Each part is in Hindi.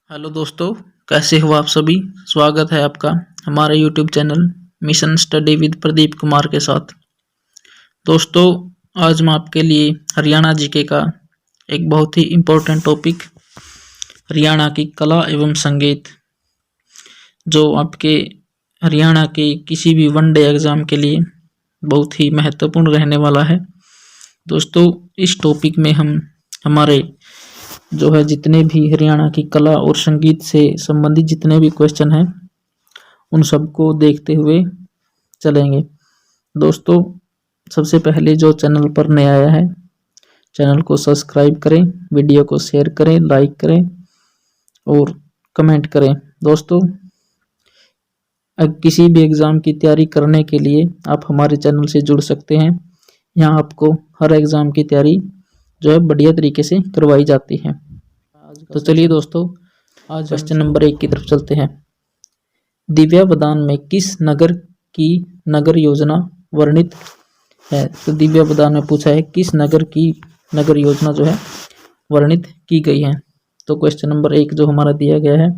हेलो दोस्तों, कैसे हो आप सभी। स्वागत है आपका हमारे YouTube channel mission study with Pradeep Kumar के साथ। दोस्तों, आज मैं आपके लिए हरियाणा जीके का एक बहुत ही इम्पोर्टेंट टॉपिक हरियाणा की कला एवं संगीत, जो आपके हरियाणा के किसी भी वनडे एग्ज़ाम के लिए बहुत ही महत्वपूर्ण रहने वाला है। दोस्तों, इस टॉपिक में हम हमारे जो है जितने भी हरियाणा की कला और संगीत से संबंधित जितने भी क्वेश्चन हैं उन सबको देखते हुए चलेंगे। दोस्तों, सबसे पहले जो चैनल पर नया आया है, चैनल को सब्सक्राइब करें, वीडियो को शेयर करें, लाइक करें और कमेंट करें। दोस्तों, किसी भी एग्ज़ाम की तैयारी करने के लिए आप हमारे चैनल से जुड़ सकते हैं। यहाँ आपको हर एग्ज़ाम की तैयारी जो है बढ़िया तरीके से करवाई जाती है। तो चलिए दोस्तों, आज क्वेश्चन नंबर 1 की तरफ चलते हैं। दिव्यावदान में किस नगर की नगर योजना वर्णित है। तो दिव्यावदान में पूछा है किस नगर की नगर योजना जो है वर्णित की गई है। तो क्वेश्चन नंबर 1 जो हमारा दिया गया है,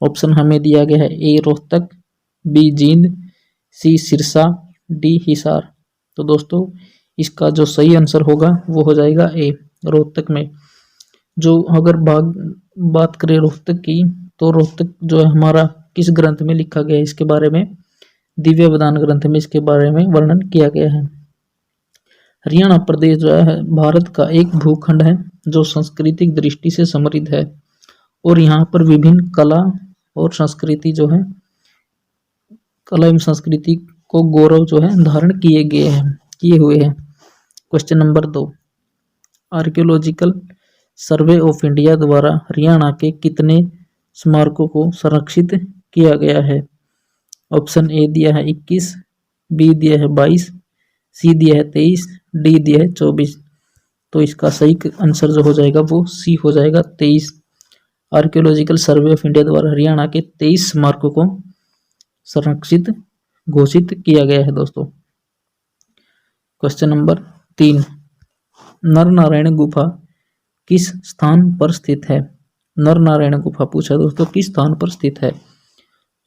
ऑप्शन हमें दिया गया है ए रोहतक, बी जींद, सी सिरसा, डी हिसार। तो दोस्तों, इसका जो सही आंसर होगा वो हो जाएगा ए रोहतक में। जो अगर बात करें रोहतक की, तो रोहतक जो है हमारा किस ग्रंथ में लिखा गया है, इसके बारे में दिव्यावदान ग्रंथ में इसके बारे में वर्णन किया गया है। हरियाणा प्रदेश जो है भारत का एक भूखंड है जो सांस्कृतिक दृष्टि से समृद्ध है और यहाँ पर विभिन्न कला और संस्कृति जो है कला एवं संस्कृति को गौरव जो है धारण किए हुए हैं। Question number 2, archaeological survey of India द्वारा हरियाणा के कितने स्मारकों को संरक्षित किया गया है। ऑप्शन ए दिया है 21, बी दिया है 22, सी दिया है 23, डी दिया है 24। तो इसका सही आंसर जो हो जाएगा वो सी हो जाएगा 23। आर्कियोलॉजिकल सर्वे ऑफ इंडिया द्वारा हरियाणा के 23 स्मारकों को संरक्षित घोषित किया गया है। दोस्तों, क्वेश्चन नंबर 3, नर नारायण गुफा किस स्थान पर स्थित है। नर नारायण गुफा पूछा दोस्तों, किस स्थान पर स्थित है।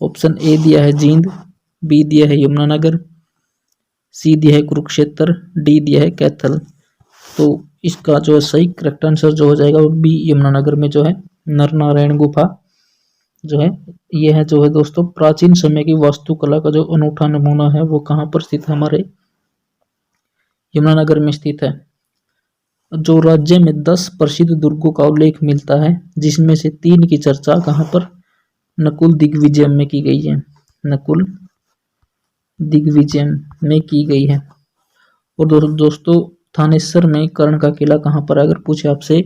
ऑप्शन ए दिया है जींद, बी दिया है यमुनानगर, सी दिया है कुरुक्षेत्र, डी दिया है कैथल। तो इसका जो है सही करेक्ट आंसर जो हो जाएगा वो बी यमुनानगर में जो है नर नारायण गुफा जो है यह है जो है दोस्तों प्राचीन समय की वास्तुकला का जो अनूठा नमूना है वो कहाँ पर स्थित है, हमारे यमुनानगर में स्थित है। जो राज्य में 10 प्रसिद्ध दुर्गों का उल्लेख मिलता है, जिसमें से 3 की चर्चा कहाँ पर नकुल दिग्विजयम में की गई है। नकुल दिग्विजयम में की गई है। और दोस्तों, थानेसर में कर्ण का किला कहाँ पर, अगर पूछे आपसे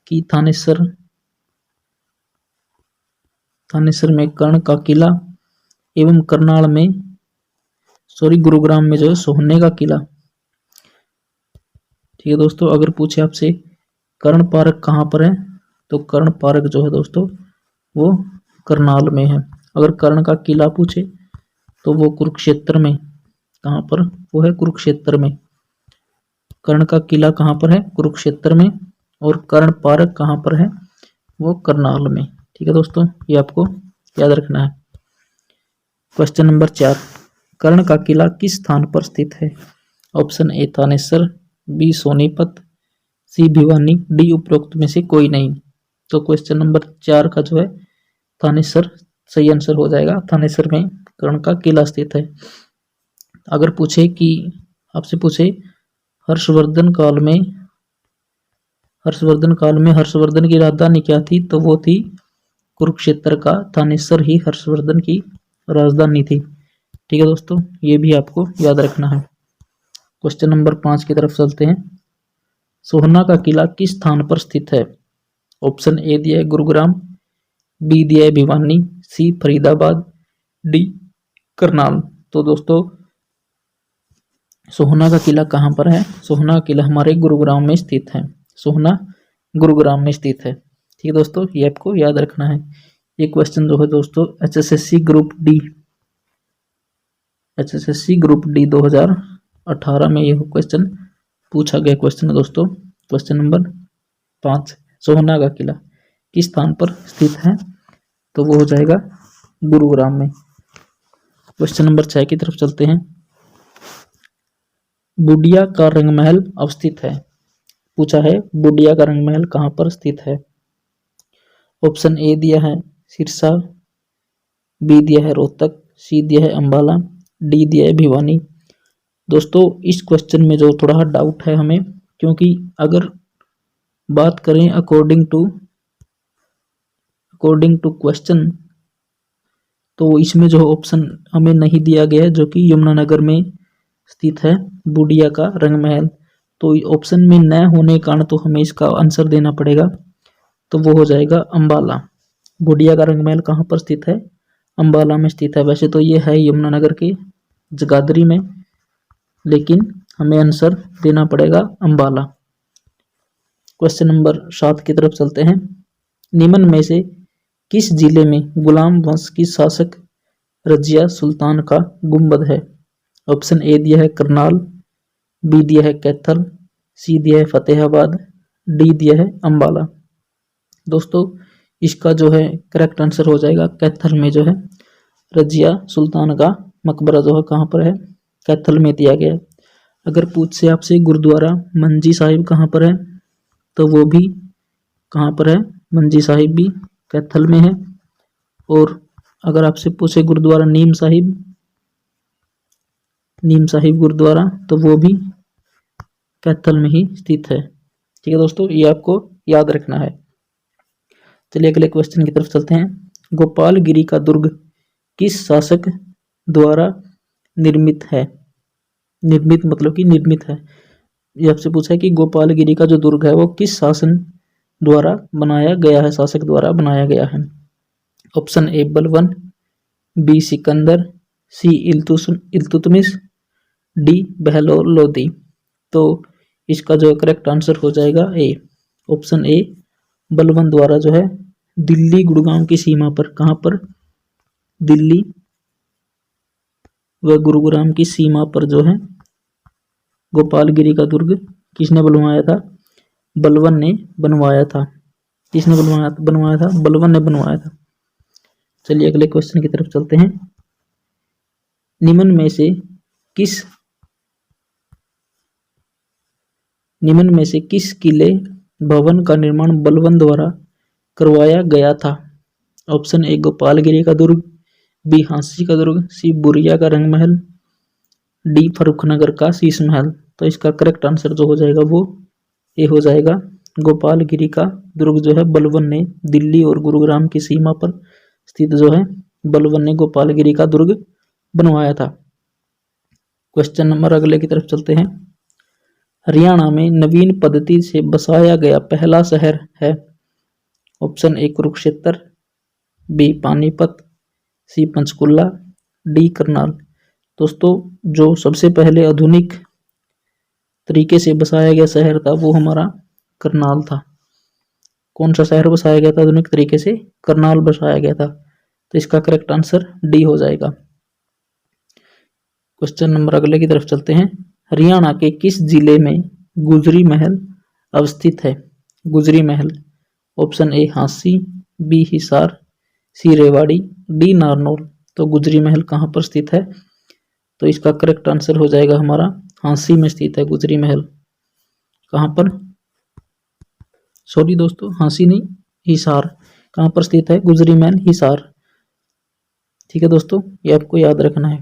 कि थानेसर में कर्ण का किला एवं करनाल में गुरुग्राम में जो है सोहने का किला। ठीक है दोस्तों, अगर पूछे आपसे कर्ण पार्क कहाँ पर है, तो कर्ण पार्क जो है दोस्तों वो करनाल में है। अगर कर्ण का किला पूछे तो वो कुरुक्षेत्र में, कहाँ पर, वो है कुरुक्षेत्र में। कर्ण का किला कहाँ पर है, कुरुक्षेत्र में। और कर्ण पार्क कहाँ पर है, वो करनाल में। ठीक है दोस्तों, ये आपको याद रखना है। क्वेश्चन नंबर 4, कर्ण का किला किस स्थान पर स्थित है। Option A Thanesar, B Sonipat, C Bhiwani, D उपरोक्त में से कोई नहीं। तो क्वेश्चन नंबर 4 का जो है थानेसर सही आंसर हो जाएगा। थानेसर में कर्ण का किला स्थित है। अगर पूछे कि आपसे पूछे हर्षवर्धन काल में हर्षवर्धन की राजधानी क्या थी, तो वो थी कुरुक्षेत्र का थानेसर ही हर्षवर्धन की राजधानी थी। ठीक है दोस्तों, ये भी आपको याद रखना है। क्वेश्चन नंबर 5 की तरफ चलते हैं। सोहना का किला किस स्थान पर स्थित है। ऑप्शन ए दिया है गुरुग्राम, बी दिया है भिवानी, सी फरीदाबाद, डी करनाल। तो दोस्तों, सोहना का किला कहाँ पर है, सोहना का किला हमारे गुरुग्राम में स्थित है। सोहना गुरुग्राम में स्थित है। ठीक है दोस्तों, ये आपको याद रखना है। ये क्वेश्चन जो है दोस्तों एचएसएससी ग्रुप डी 2018 में ये क्वेश्चन पूछा गया क्वेश्चन है दोस्तों। क्वेश्चन नंबर 5, सोहना का किला किस स्थान पर स्थित है? तो वो हो जाएगा गुरुग्राम में। क्वेश्चन नंबर 6 की तरफ चलते हैं। बूडिया का रंगमहल अवस्थित है। पूछा है बूडिया का रंगमहल कहाँ पर स्थित है? ऑप्शन ए दिया है सिरसा, बी दिया है रोहतक, सी दिया है अंबाला, डी दिया है भिवानी। दोस्तों इस क्वेश्चन में जो थोड़ा डाउट है हमें, क्योंकि अगर बात करें अकॉर्डिंग टू क्वेश्चन, तो इसमें जो ऑप्शन हमें नहीं दिया गया है जो कि यमुनानगर में स्थित है बूडिया का रंगमहल, तो ऑप्शन में न होने के कारण तो हमें इसका आंसर देना पड़ेगा, तो वो हो जाएगा अंबाला। बूडिया का रंगमहल कहाँ पर स्थित है? अंबाला में स्थित है। वैसे तो ये है यमुनानगर के जगाधरी में, लेकिन हमें आंसर देना पड़ेगा अंबाला। क्वेश्चन नंबर 7 की तरफ चलते हैं। निम्न में से किस जिले में गुलाम वंश की शासक रजिया सुल्तान का गुंबद है? ऑप्शन ए दिया है करनाल, बी दिया है कैथल, सी दिया है फतेहाबाद, डी दिया है अंबाला। दोस्तों इसका जो है करेक्ट आंसर हो जाएगा कैथल में जो है रजिया सुल्तान का मकबरा जो है कहाँ पर है? कैथल में दिया गया है। अगर पूछ से आपसे गुरुद्वारा मंजी साहिब कहाँ पर है, तो वो भी कहाँ पर है? मंजी साहिब भी कैथल में है। और अगर आपसे पूछे गुरुद्वारा नीम साहिब गुरुद्वारा, तो वो भी कैथल में ही स्थित है। ठीक है दोस्तों, ये आपको याद रखना है। चलिए अगले क्वेश्चन की तरफ चलते हैं। गोपालगिरी का दुर्ग किस शासक द्वारा निर्मित है? निर्मित मतलब कि निर्मित है। ये आपसे पूछा है कि गोपालगिरी का जो दुर्ग है वो किस शासन द्वारा बनाया गया है, शासक द्वारा बनाया गया है? ऑप्शन ए बलवन, बी सिकंदर, सी इल्तुतमिश, डी बहलोल लोदी। तो इसका जो करेक्ट आंसर हो जाएगा ए, ऑप्शन ए बलवन द्वारा जो है दिल्ली गुड़गांव की सीमा पर, कहाँ पर? दिल्ली व गुरुग्राम की सीमा पर जो है गोपालगिरी का दुर्ग किसने बनवाया था? बलवन ने बनवाया था। किसने बनवाया था? बलवन ने बनवाया था। चलिए अगले क्वेश्चन की तरफ चलते हैं। निम्न में से किस किले भवन का निर्माण बलवन द्वारा करवाया गया था? ऑप्शन ए गोपालगिरी का दुर्ग, बी हांसी का दुर्ग, सी बुरिया का रंगमहल, डी फर्रुखनगर का शीश महल। तो इसका करेक्ट आंसर जो हो जाएगा वो ए हो जाएगा। गोपालगिरी का दुर्ग जो है बलवन ने दिल्ली और गुरुग्राम की सीमा पर स्थित जो है बलवन ने गोपालगिरी का दुर्ग बनवाया था। क्वेश्चन नंबर अगले की तरफ चलते हैं। हरियाणा में नवीन पद्धति से बसाया गया पहला शहर है? Option A Kurukshetra, B Panipat, C Panchkula, D Karnal. दोस्तों जो सबसे पहले आधुनिक तरीके से बसाया गया शहर था वो हमारा करनाल था। कौन सा शहर बसाया गया था आधुनिक तरीके से? करनाल बसाया गया था। तो इसका करेक्ट आंसर डी हो जाएगा। क्वेश्चन नंबर अगले की तरफ चलते हैं। हरियाणा के किस जिले में गुजरी महल अवस्थित है? Gujari Mahal, option A Hansi, B Hisar, C Rewari, D Narnaul. तो गुजरी महल कहाँ पर स्थित है? तो इसका करेक्ट आंसर हो जाएगा हमारा हांसी में स्थित है गुजरी महल। कहाँ पर? सॉरी दोस्तों, हांसी नहीं, हिसार। कहाँ पर स्थित है? गुजरी महल हिसार। ठीक है दोस्तों, ये आपको याद रखना है।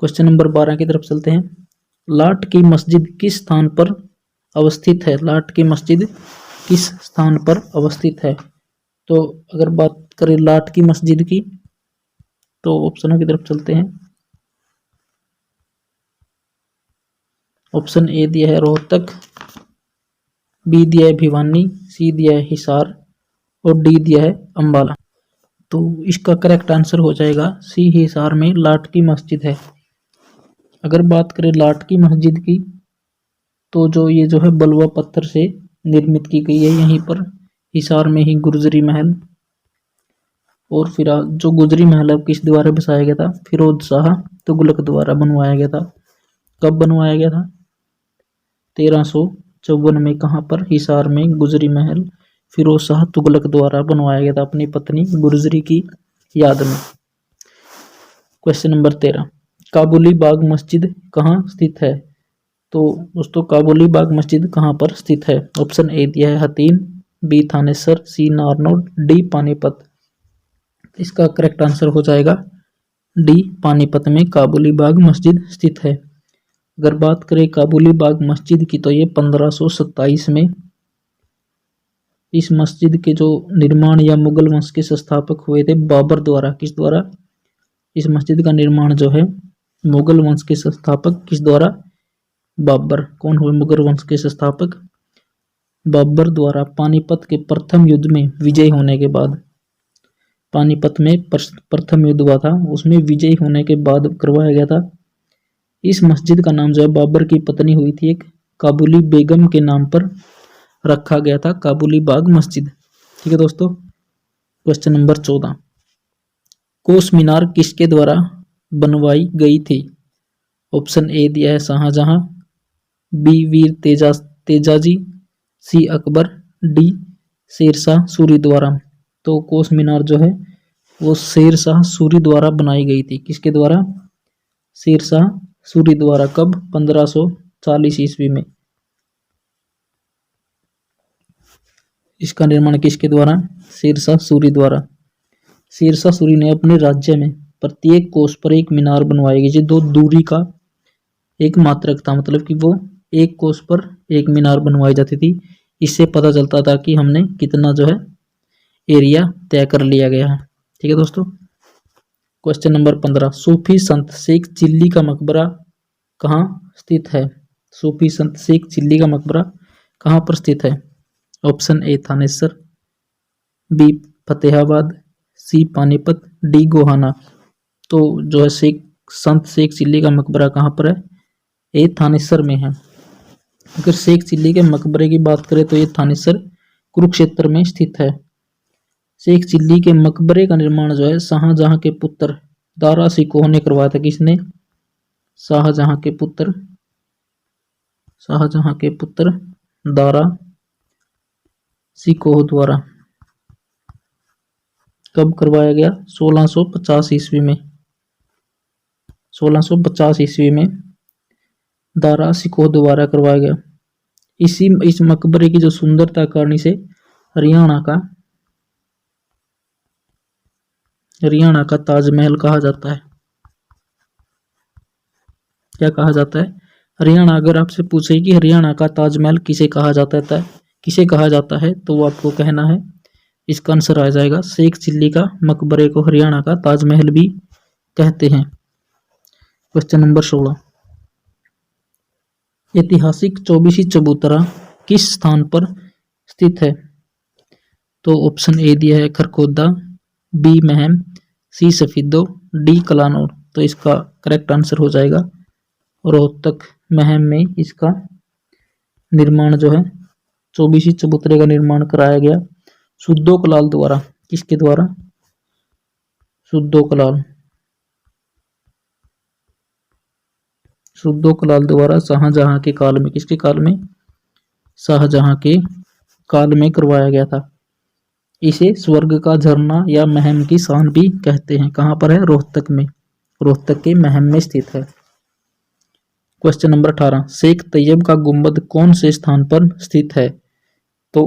क्वेश्चन नंबर 12 की तरफ चलते हैं। लाट की मस्जिद किस स्थान पर अवस्थित है? लाट की मस्जिद किस स्थान पर अवस्थित है? तो अगर बात करें लाट की मस्जिद की, तो ऑप्शनों की तरफ चलते हैं। ऑप्शन ए दिया है रोहतक, बी दिया है भिवानी, सी दिया है हिसार और डी दिया है अंबाला। तो इसका करेक्ट आंसर हो जाएगा सी, हिसार में लाट की मस्जिद है। अगर बात करें लाट की मस्जिद की, तो जो ये जो है बलुआ पत्थर से निर्मित की गई है यहीं पर हिसार में ही गुजरी महल। और फिर जो गुजरी महल है किस द्वारा बसाया गया था? फिरोज शाह तुगलक द्वारा बनवाया गया था। कब बनवाया गया था? 1954 में कहाँ पर? हिसार में गुजरी महल फिरोज शाह तुगलक द्वारा बनवाया गया था अपनी पत्नी गुजरी की याद में। क्वेश्चन नंबर 13, काबुली बाग मस्जिद कहाँ स्थित है? तो दोस्तों काबुली बाग मस्जिद कहाँ पर स्थित है? ऑप्शन ए दिया है हतीन, बी थानेसर, सी नारनौल, डी पानीपत। इसका करेक्ट आंसर हो जाएगा डी, पानीपत में काबुली बाग मस्जिद स्थित है। अगर बात करें काबुली बाग मस्जिद की तो ये 1527 में इस मस्जिद के जो निर्माण या मुगल वंश के संस्थापक हुए थे बाबर द्वारा। किस द्वारा? इस मस्जिद का निर्माण जो है मुगल वंश के संस्थापक किस द्वारा? बाबर। कौन हुए मुगल वंश के संस्थापक? बाबर द्वारा पानीपत के प्रथम युद्ध में विजय होने के बाद, पानीपत में प्रथम युद्ध हुआ था उसमें विजय होने के बाद करवाया गया था। इस मस्जिद का नाम जो है बाबर की पत्नी हुई थी एक काबुली बेगम के नाम पर रखा गया था, काबुली बाग मस्जिद। ठीक है दोस्तों। क्वेश्चन नंबर 14, कोस मीनार किसके द्वारा बनवाई गई थी? ऑप्शन ए दिया है शाहजहां, बी वीर तेजाजी, सी अकबर, डी शेरशाह सूरी द्वारा। तो कोस मीनार जो है वो शेरशाह सूरी द्वारा बनाई गई थी। किसके द्वारा? शेरशाह सूरी द्वारा। कब? 1540 ईस्वी में। इसका निर्माण किसके द्वारा? शेरशाह सूरी द्वारा। शेरशाह सूरी ने अपने राज्य में प्रत्येक कोस पर एक मीनार बनवाई गई, जो दूरी का एक मात्रक था, मतलब कि वो एक कोस पर एक मीनार बनवाई जाती थी। इससे पता चलता था कि हमने कितना जो है एरिया तय कर लिया गया है। ठीक है दोस्तों। क्वेश्चन नंबर 15, सूफी संत शेख चिल्ली का मकबरा कहाँ स्थित है? सूफी संत शेख चिल्ली का मकबरा कहाँ पर स्थित है? Option A Thanesar, B Fatehabad, C Panipat, D Gohana. तो जो है संत शेख चिल्ली का मकबरा कहाँ पर है? ए थानेसर में है। अगर शेख चिल्ली के मकबरे की बात करें तो ये थानेसर कुरुक्षेत्र में स्थित है। शेख चिल्ली के मकबरे का निर्माण जो है शाहजहां के पुत्र दारा शिकोह ने करवाया था। किसने? शाहजहां के पुत्र दारा शिकोह द्वारा। कब करवाया गया? 1650 ईस्वी में। 1650 ईस्वी में दारा शिकोह द्वारा करवाया गया। इस मकबरे की जो सुंदरता कारण से हरियाणा का ताजमहल कहा जाता है। क्या कहा जाता है? हरियाणा। अगर आपसे पूछे कि हरियाणा का ताजमहल किसे कहा जाता है तो वो आपको कहना है, इसका आंसर आ जाएगा शेख चिल्ली का मकबरे को हरियाणा का ताजमहल भी कहते हैं। क्वेश्चन नंबर 16, ऐतिहासिक चौबीसी चबूतरा किस स्थान पर स्थित है? तो ऑप्शन ए दिया है खरखोदा, बी महम, सी सफीदो, डी कलानौर। तो इसका करेक्ट आंसर हो जाएगा रोहतक महम में इसका निर्माण जो है चौबीसी चबूतरे का निर्माण कराया गया सुद्दो कलाल द्वारा। किसके द्वारा? सुद्दो कलाल द्वारा शाहजहां के काल में। किसके काल में? शाहजहां के काल में करवाया गया था। इसे स्वर्ग का झरना या महम की शान भी कहते हैं। कहाँ पर है? रोहतक में। रोहतक के महम में स्थित है। क्वेश्चन नंबर 18, शेख तैयब का गुंबद कौन से स्थान पर स्थित है? तो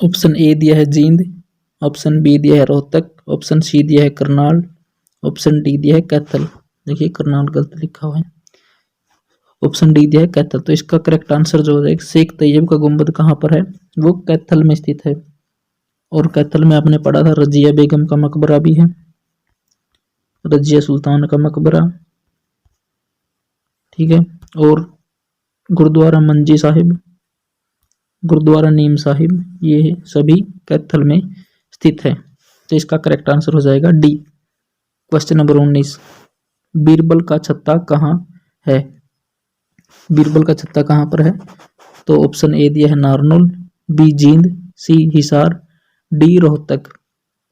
ऑप्शन ए दिया है जींद, ऑप्शन बी दिया है रोहतक, ऑप्शन सी दिया है करनाल, ऑप्शन डी दिया है कैथल। देखिए करनाल गलत लिखा हुआ है, ऑप्शन डी दिया है कैथल। तो इसका करेक्ट आंसर जो है शेख तैयब का गुंबद कहाँ पर है? वो कैथल में स्थित है। और कैथल में आपने पढ़ा था रजिया बेगम का मकबरा भी है, रजिया सुल्तान का मकबरा। ठीक है। और गुरुद्वारा मंजी साहिब, गुरुद्वारा नीम साहिब, ये सभी कैथल में स्थित है। तो इसका करेक्ट आंसर हो जाएगा डी। क्वेश्चन नंबर 19, बीरबल का छत्ता कहाँ है? बीरबल का छत्ता कहाँ पर है? तो ऑप्शन ए दिया है नारनौल, बी जींद, सी हिसार, डी रोहतक।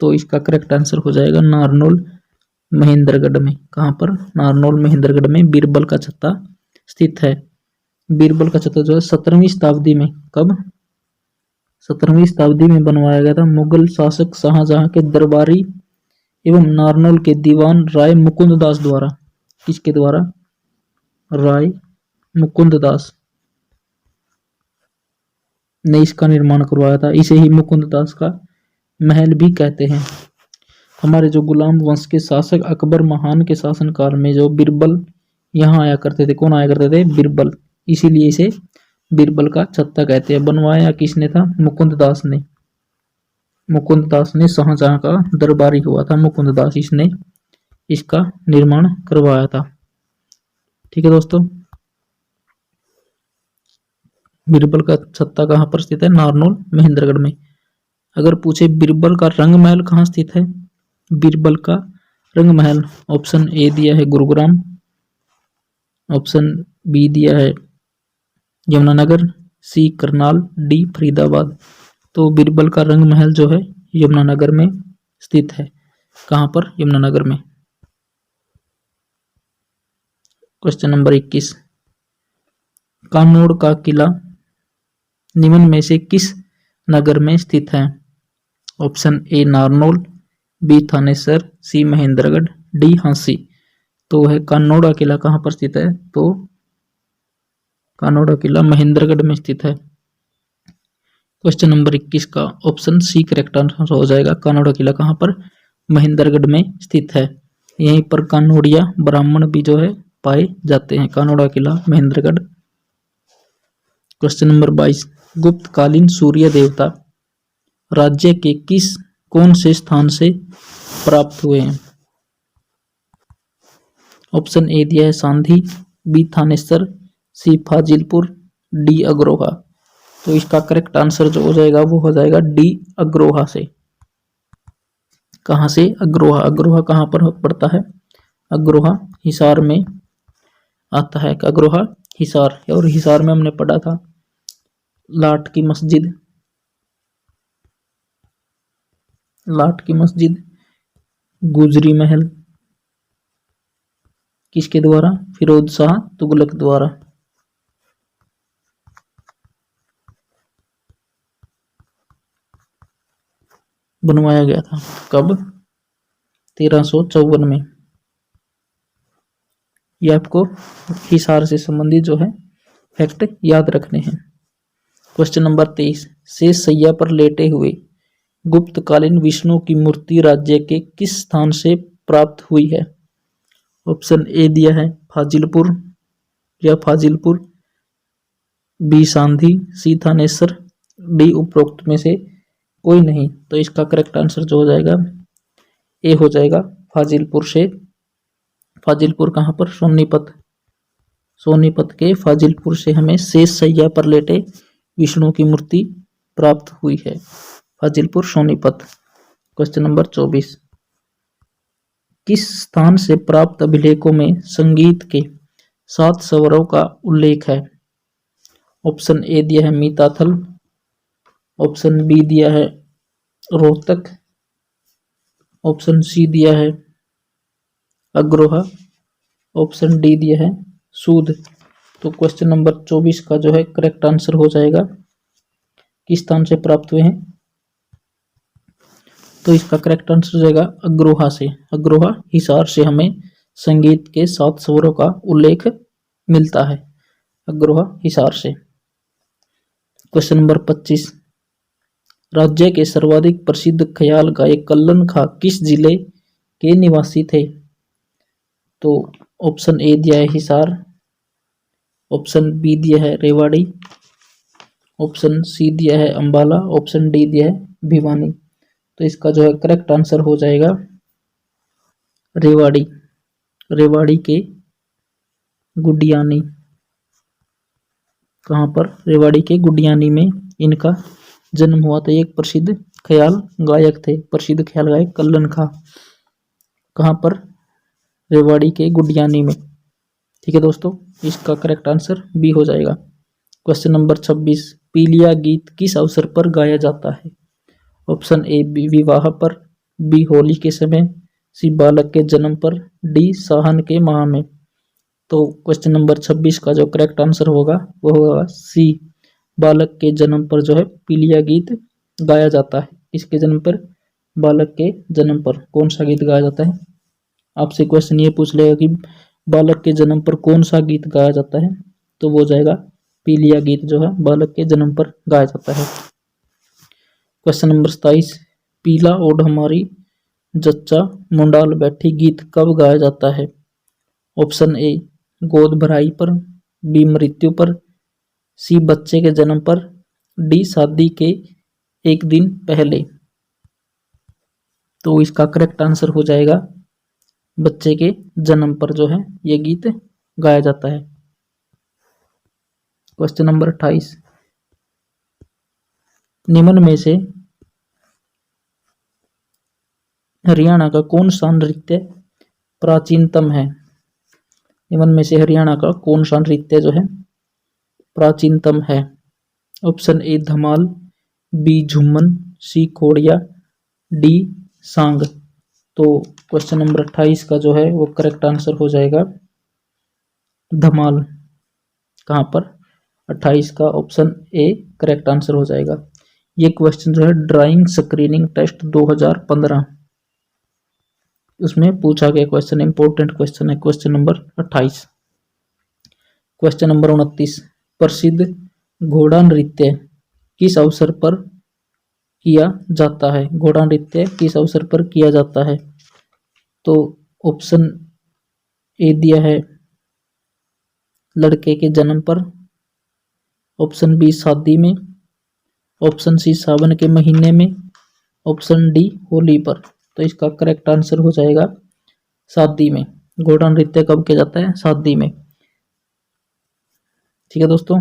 तो इसका करेक्ट आंसर हो जाएगा नारनौल महेंद्रगढ़ में। कहाँ पर? नारनौल महेंद्रगढ़ में बीरबल का छत्ता स्थित है। बीरबल का छत्ता जो है 17वीं शताब्दी में, कब? 17वीं शताब्दी में बनवाया गया था मुगल शासक शाहजहां के दरबारी एवं नारनौल के दीवान राय मुकुंद दास द्वारा। किसके द्वारा? राय मुकुंद दास ने इसका निर्माण करवाया था। इसे ही मुकुंद दास का महल भी कहते हैं। हमारे जो गुलाम वंश के शासक अकबर महान के शासनकाल में जो बीरबल यहाँ आया करते थे, कौन आया करते थे? बीरबल। इसीलिए इसे बीरबल का छत्ता कहते हैं। बनवाया किसने था? मुकुंद दास ने। मुकुंद दास ने शाहजहां का दरबारी हुआ था मुकुंद दास, इसने इसका निर्माण करवाया था। ठीक है दोस्तों, बीरबल का छत्ता कहाँ पर स्थित है? नारनौल महेंद्रगढ़ में। अगर पूछे बीरबल का रंग महल कहाँ स्थित है? बीरबल का रंग महल ऑप्शन ए दिया है गुरुग्राम, ऑप्शन बी दिया है यमुनानगर, सी करनाल, डी फरीदाबाद। तो बीरबल का रंग महल जो है यमुनानगर में स्थित है। कहाँ पर? यमुनानगर में। क्वेश्चन नंबर 21, कानोड़ का किला निम्न में से किस नगर में स्थित है? Option A Narnaul, B Thanesar, C Mahendragarh, D Hansi. तो है कानोड़ा किला कहाँ पर स्थित है? तो कानोड़ा किला महेंद्रगढ़ में स्थित है। क्वेश्चन नंबर 21 का ऑप्शन सी करेक्ट आंसर हो जाएगा। कानोड़ा किला कहाँ पर? महेंद्रगढ़ में स्थित है। यहीं पर कानोड़िया ब्राह्मण भी जो है पाए जाते हैं। कानोड़ा किला महेंद्रगढ़। क्वेश्चन नंबर 22, गुप्तकालीन सूर्य देवता राज्य के कौन से स्थान से प्राप्त हुए हैं? ऑप्शन ए दिया है सांधी, बी थानेसर, सी फाजिलपुर, डी अग्रोहा। तो इसका करेक्ट आंसर जो हो जाएगा वो हो जाएगा डी अग्रोहा से। कहाँ से? अग्रोहा। अग्रोहा कहाँ पर पड़ता है? अग्रोहा हिसार में आता है। अग्रोहा हिसार, और हिसार में हमने पढ़ा था लाट की मस्जिद, लाट की मस्जिद, गुजरी महल किसके द्वारा? फिरोज शाह तुगलक द्वारा। बनवाया गया था। कब? 1354 में। ये आपको हिसार से संबंधित जो है फैक्ट याद रखने हैं। क्वेश्चन नंबर 23, शेष सैया पर लेटे हुए गुप्तकालीन विष्णु की मूर्ति राज्य के किस स्थान से प्राप्त हुई है? ऑप्शन ए दिया है फाजिलपुर या फाजिलपुर, बी सांधी, सी थानेसर, डी उपरोक्त में से कोई नहीं। तो इसका करेक्ट आंसर जो हो जाएगा ए हो जाएगा फाजिलपुर से। फाजिलपुर कहाँ पर? सोनीपत। सोनीपत के फाजिलपुर से हमें शेष सैया पर लेटे विष्णु की मूर्ति प्राप्त हुई है। फाजिलपुर, सोनीपत। क्वेश्चन नंबर 24, किस स्थान से प्राप्त अभिलेखों में संगीत के 7 स्वरों का उल्लेख है? ऑप्शन ए दिया है मीताथल, ऑप्शन बी दिया है रोहतक, ऑप्शन सी दिया है अग्रोहा, ऑप्शन डी दिया है सूद। तो क्वेश्चन नंबर 24 का जो है करेक्ट आंसर हो जाएगा किस स्थान से प्राप्त हुए हैं? तो इसका करेक्ट आंसर हो जाएगा अग्रोहा से। अग्रोहा हिसार से हमें संगीत के 7 स्वरों का उल्लेख मिलता है, अग्रोहा हिसार से। क्वेश्चन नंबर 25, राज्य के सर्वाधिक प्रसिद्ध ख्याल गायक कल्लन खां किस जिले के निवासी थे? तो ऑप्शन ए दिया है हिसार, ऑप्शन बी दिया है रेवाड़ी, ऑप्शन सी दिया है अंबाला, ऑप्शन डी दिया है भिवानी। तो इसका जो है करेक्ट आंसर हो जाएगा रेवाड़ी। रेवाड़ी के गुडियानी। कहाँ पर? रेवाड़ी के गुडियानी में इनका जन्म हुआ था। एक प्रसिद्ध ख्याल गायक थे, प्रसिद्ध ख्याल गायक कल्लन खां। कहाँ पर? रेवाड़ी के गुडियानी में। ठीक है दोस्तों, इसका करेक्ट आंसर बी हो जाएगा। क्वेश्चन नंबर 26, पीलिया गीत किस अवसर पर गाया जाता है? ऑप्शन ए विवाह पर, बी होली के समय, सी बालक के जन्म पर, डी साहन के माह में। तो क्वेश्चन नंबर 26 का जो करेक्ट आंसर होगा वो होगा सी। बालक के जन्म पर जो है पीलिया गीत गाया जाता है। इसके जन्म पर, बालक के जन्म पर कौन सा गीत गाया जाता है? आपसे क्वेश्चन ये पूछ लेगा कि बालक के जन्म पर कौन सा गीत गाया जाता है, तो वो जाएगा पीलिया गीत जो है बालक के जन्म पर गाया जाता है। क्वेश्चन नंबर 27, पीला ओढ़ हमारी जच्चा मुंडाल बैठी गीत कब गाया जाता है? ऑप्शन ए गोद भराई पर, बी मृत्यु पर, सी बच्चे के जन्म पर, डी शादी के एक दिन पहले। तो इसका करेक्ट आंसर हो जाएगा बच्चे के जन्म पर जो है ये गीत गाया जाता है। क्वेश्चन नंबर 28, निम्न में से हरियाणा का कौन सा नृत्य प्राचीनतम है? निम्न में से हरियाणा का कौन सा नृत्य जो है प्राचीनतम है? Option A Dhamal, B Jhoomar, C Khoria, D Saang. तो क्वेश्चन नंबर 28 का जो है वो करेक्ट आंसर हो जाएगा धमाल। कहाँ पर? 28 का ऑप्शन ए करेक्ट आंसर हो जाएगा। ये क्वेश्चन जो है ड्राइंग स्क्रीनिंग टेस्ट 2015 उसमें पूछा गया क्वेश्चन, इंपॉर्टेंट क्वेश्चन है क्वेश्चन नंबर 28। क्वेश्चन नंबर 29, प्रसिद्ध घोड़ा नृत्य किस अवसर पर किया जाता है? घोड़ा नृत्य किस अवसर पर किया जाता है? तो ऑप्शन ए दिया है लड़के के जन्म पर, ऑप्शन बी शादी में, ऑप्शन सी सावन के महीने में, ऑप्शन डी होली पर। तो इसका करेक्ट आंसर हो जाएगा शादी में। घोड़ा नृत्य कब किया जाता है? शादी में। ठीक है दोस्तों।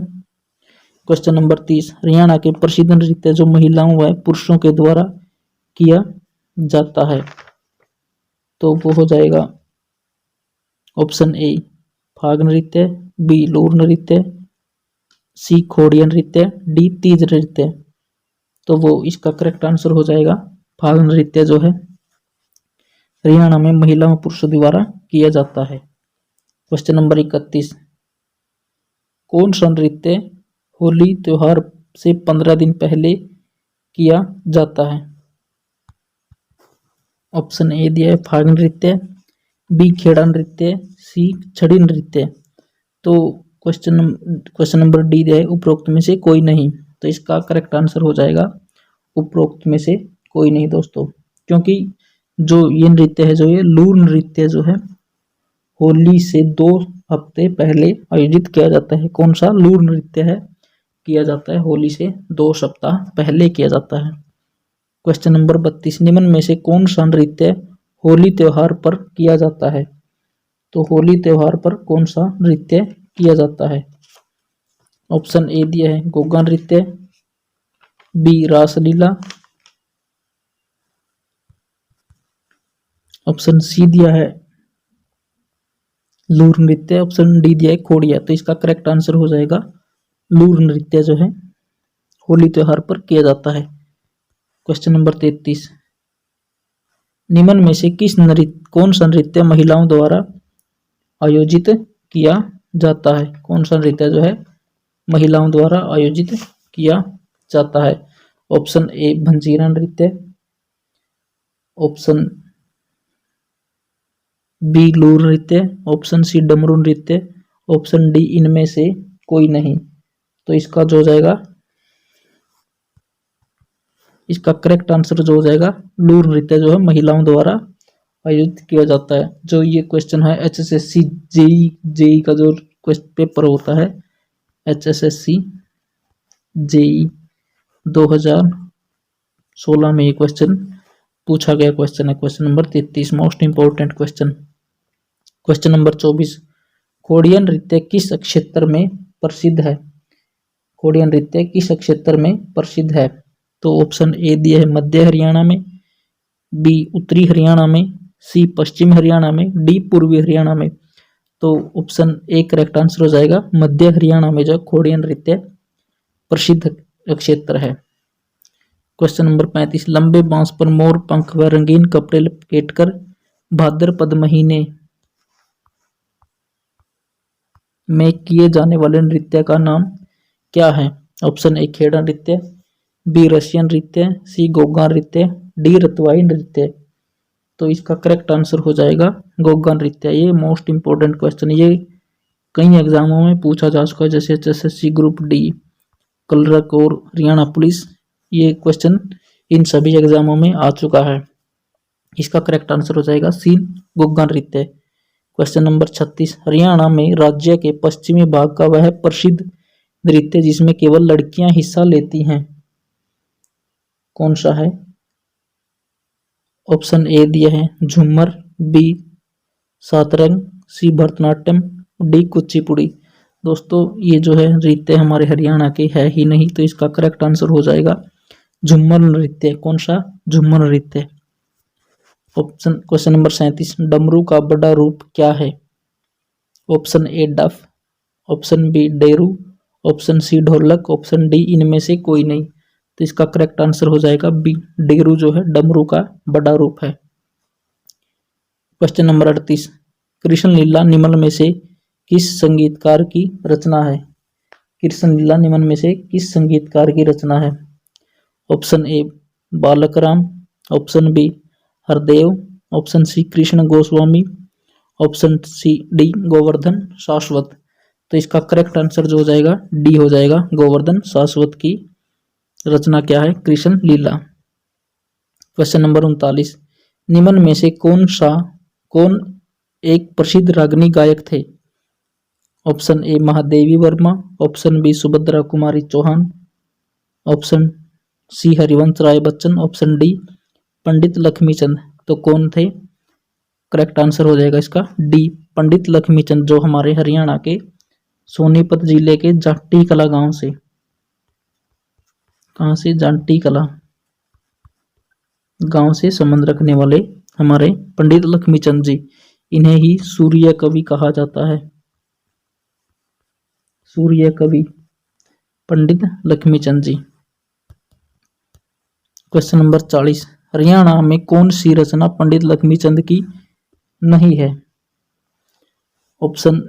क्वेश्चन नंबर 30, हरियाणा के प्रसिद्ध नृत्य जो महिलाओं व पुरुषों के द्वारा किया जाता है, तो वो हो जाएगा ऑप्शन ए फाग नृत्य, बी लोर नृत्य, सी खोड़िया नृत्य, डी तीज नृत्य। तो वो इसका करेक्ट आंसर हो जाएगा फाग नृत्य जो है हरियाणा में महिलाओं पुरुषों द्वारा किया जाता है। क्वेश्चन नंबर 31, कौन सा नृत्य होली त्योहार से 15 दिन पहले किया जाता है? ऑप्शन ए दिया है फाग नृत्य, बी खेड़ा नृत्य, सी छड़ी नृत्य। तो क्वेश्चन नंबर डी दिया है उपरोक्त में से कोई नहीं। तो इसका करेक्ट आंसर हो जाएगा उपरोक्त में से कोई नहीं दोस्तों, क्योंकि जो ये नृत्य है, जो ये लूर नृत्य जो है होली से 2 हफ्ते पहले आयोजित किया जाता है। कौन सा लूर नृत्य है? किया जाता है होली से 2 सप्ताह पहले किया जाता है। क्वेश्चन नंबर 32, निम्न में से कौन सा नृत्य होली त्योहार पर किया जाता है? तो होली त्योहार पर कौन सा नृत्य किया जाता है? ऑप्शन ए दिया है गोगा नृत्य, बी रासलीला, ऑप्शन सी दिया है लूर नृत्य, ऑप्शन डी दिया है खोड़िया। तो इसका करेक्ट आंसर हो जाएगा लूर नृत्य जो है होली त्योहार पर किया जाता है। क्वेश्चन नंबर 33, निम्न में से कौन सा नृत्य महिलाओं द्वारा आयोजित किया जाता है? कौन सा नृत्य जो है महिलाओं द्वारा आयोजित किया जाता है? ऑप्शन ए भंजीरा नृत्य, ऑप्शन बी लूर नृत्य, ऑप्शन सी डमरू नृत्य, ऑप्शन डी इनमें से कोई नहीं। तो इसका जो हो जाएगा, इसका करेक्ट आंसर जो हो जाएगा लूर नृत्य जो है महिलाओं द्वारा आयोजित किया जाता है। जो ये क्वेश्चन है HSSC जेई का जो पेपर होता है, HSSC जेई 2016 में ये क्वेश्चन पूछा गया क्वेश्चन है। Question number 33 most important question. Question number 24, खोड़िया नृत्य किस क्षेत्र में प्रसिद्ध है? खोड़िया नृत्य किस क्षेत्र में प्रसिद्ध है? तो ऑप्शन ए दिया है मध्य हरियाणा में, बी उत्तरी हरियाणा में, सी पश्चिम हरियाणा में, डी पूर्वी हरियाणा में। तो ऑप्शन ए करेक्ट आंसर हो जाएगा मध्य हरियाणा में जो खोड़िया नृत्य प्रसिद्ध क्षेत्र है। क्वेश्चन नंबर 35, लंबे बांस पर मोर पंख व रंगीन कपड़े लपेटकर भाद्रपद महीने में किए जाने वाले नृत्य का नाम क्या है? ऑप्शन ए खेड़ा नृत्य, बी रशियन नृत्य, सी गोगा नृत्य, डी रतवाई नृत्य। तो इसका करेक्ट आंसर हो जाएगा गोगा नृत्य। ये मोस्ट इंपॉर्टेंट क्वेश्चन, ये कई एग्जामों में पूछा जा चुका है, जैसे एचएसएससी ग्रुप डी, क्लर्क और हरियाणा पुलिस। ये क्वेश्चन इन सभी एग्जामों में आ चुका है। इसका करेक्ट आंसर हो जाएगा सी गोगा नृत्य। क्वेश्चन नंबर 36, हरियाणा में राज्य के पश्चिमी भाग का वह प्रसिद्ध नृत्य जिसमें केवल लड़कियां हिस्सा लेती हैं, कौन सा है? ऑप्शन ए दिया है झूमर, बी सातरंग, सी भरतनाट्यम, डी कुचिपुड़ी। दोस्तों ये जो है नृत्य हमारे हरियाणा के है ही नहीं, तो इसका करेक्ट आंसर हो जाएगा झूमर नृत्य। कौन सा? झूमर नृत्य। ऑप्शन क्वेश्चन नंबर 37, डमरू का बड़ा रूप क्या है? ऑप्शन ए डफ, ऑप्शन बी डेरू, ऑप्शन सी ढोलक, ऑप्शन डी इनमें से कोई नहीं। तो इसका करेक्ट आंसर हो जाएगा बी डेरू, जो है डमरू का बड़ा रूप है। क्वेश्चन नंबर 38, कृष्ण लीला निम्न में से किस संगीतकार की रचना है? कृष्ण लीला निम्न में से किस संगीतकार की रचना है? Option A Balak Ram, option B Hardev, option C Krishna Goswami, option C D Govardhan Shashwat. तो इसका करेक्ट आंसर जो हो जाएगा डी हो जाएगा, गोवर्धन शाश्वत की रचना क्या है? कृष्ण लीला। क्वेश्चन नंबर 39, निम्न में से कौन एक प्रसिद्ध रागनी गायक थे? Option A Mahadevi Verma, option B Subhadra Kumari Chauhan, option C Harivansh Rai Bachchan, option D Pandit Lakshmichand. तो कौन थे? करेक्ट आंसर हो जाएगा इसका डी पंडित लक्ष्मीचंद, जो हमारे हरियाणा के सोनीपत जिले के जाटी कला गांव से, कहां से? जाटी कला गांव से संबंध रखने वाले हमारे पंडित लक्ष्मीचंद जी, इन्हें ही सूर्य कवि कहा जाता है। सूर्य कवि पंडित लक्ष्मीचंद जी। क्वेश्चन नंबर 40, हरियाणा में कौन सी रचना पंडित लक्ष्मीचंद की नहीं है? ऑप्शन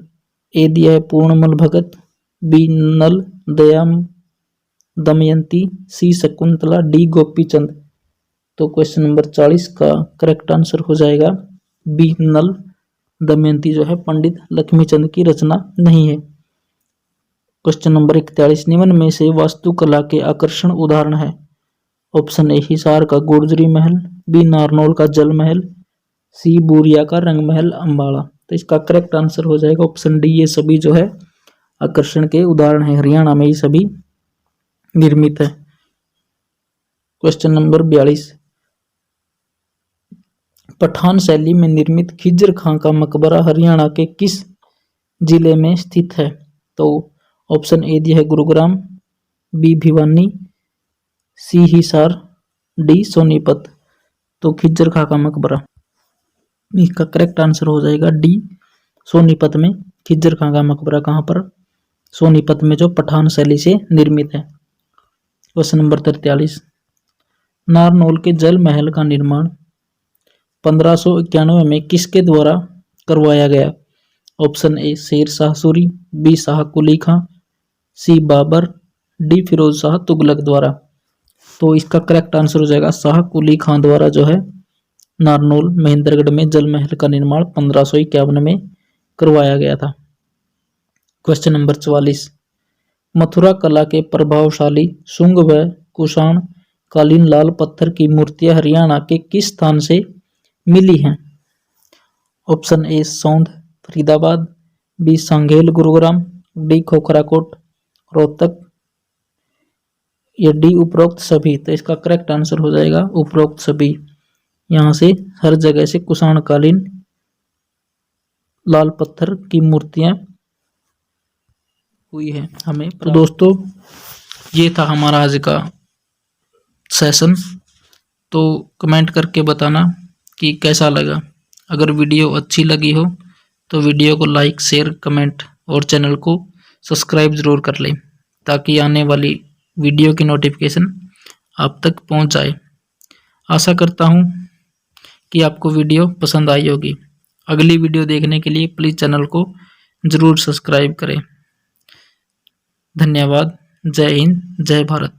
ए दिया है Puranmal Bhagat, B Nal Damayanti, C Shakuntala, D Gopichand. तो क्वेश्चन नंबर 40 का करेक्ट आंसर हो जाएगा बी नल दमयंती, जो है पंडित लक्ष्मीचंद की रचना नहीं है। क्वेश्चन नंबर 41, निम्न में से वास्तुकला के आकर्षण उदाहरण है? ऑप्शन ए हिसार का गुर्जरी महल, बी नारनौल का जल महल, सी बूरिया का रंग महल अंबाला। तो इसका करेक्ट आंसर हो जाएगा ऑप्शन डी, ये सभी जो है आकर्षण के उदाहरण है, हरियाणा में ये सभी निर्मित है। क्वेश्चन नंबर 42, पठान शैली में निर्मित खिज्जर खां का मकबरा हरियाणा के किस जिले में स्थित है? तो ऑप्शन ए दिया है गुरुग्राम, बी भिवानी, सी हिसार, डी सोनीपत। तो खिज्जर खां का मकबरा, इसका करेक्ट आंसर हो जाएगा डी सोनीपत में। खिज्जर खां का मकबरा कहाँ पर? सोनीपत में, जो पठान शैली से निर्मित है। क्वेश्चन नंबर 43, नारनौल के जल महल का निर्माण 1591 में किसके द्वारा करवाया गया? Option A Sher Shah Suri, B Shah Quli Khan, C Babar, D Firoz Shah Tughlaq द्वारा। तो इसका करेक्ट आंसर हो जाएगा शाह कुली खां द्वारा जो है नारनौल महेंद्रगढ़ में जल महल का निर्माण 1551 में करवाया गया था। क्वेश्चन नंबर 44, मथुरा कला के प्रभावशाली शुंग व कुषाण कालीन लाल पत्थर की मूर्तियां हरियाणा के किस स्थान से मिली हैं? ऑप्शन ए सौंध फरीदाबाद, बी सांगेल गुरुग्राम, डी खोखराकोट रोहतक, या डी उपरोक्त सभी। तो इसका करेक्ट आंसर हो जाएगा उपरोक्त सभी। यहाँ से हर जगह से कुषाणकालीन लाल पत्थर की मूर्तियां हुई है हमें। तो दोस्तों ये था हमारा आज का सेशन। तो कमेंट करके बताना कि कैसा लगा। अगर वीडियो अच्छी लगी हो तो वीडियो को लाइक, शेयर, कमेंट और चैनल को सब्सक्राइब ज़रूर कर लें, ताकि आने वाली वीडियो की नोटिफिकेशन आप तक पहुंच जाए। आशा करता हूं कि आपको वीडियो पसंद आई होगी। अगली वीडियो देखने के लिए प्लीज़ चैनल को ज़रूर सब्सक्राइब करें। धन्यवाद। जय हिंद, जय भारत।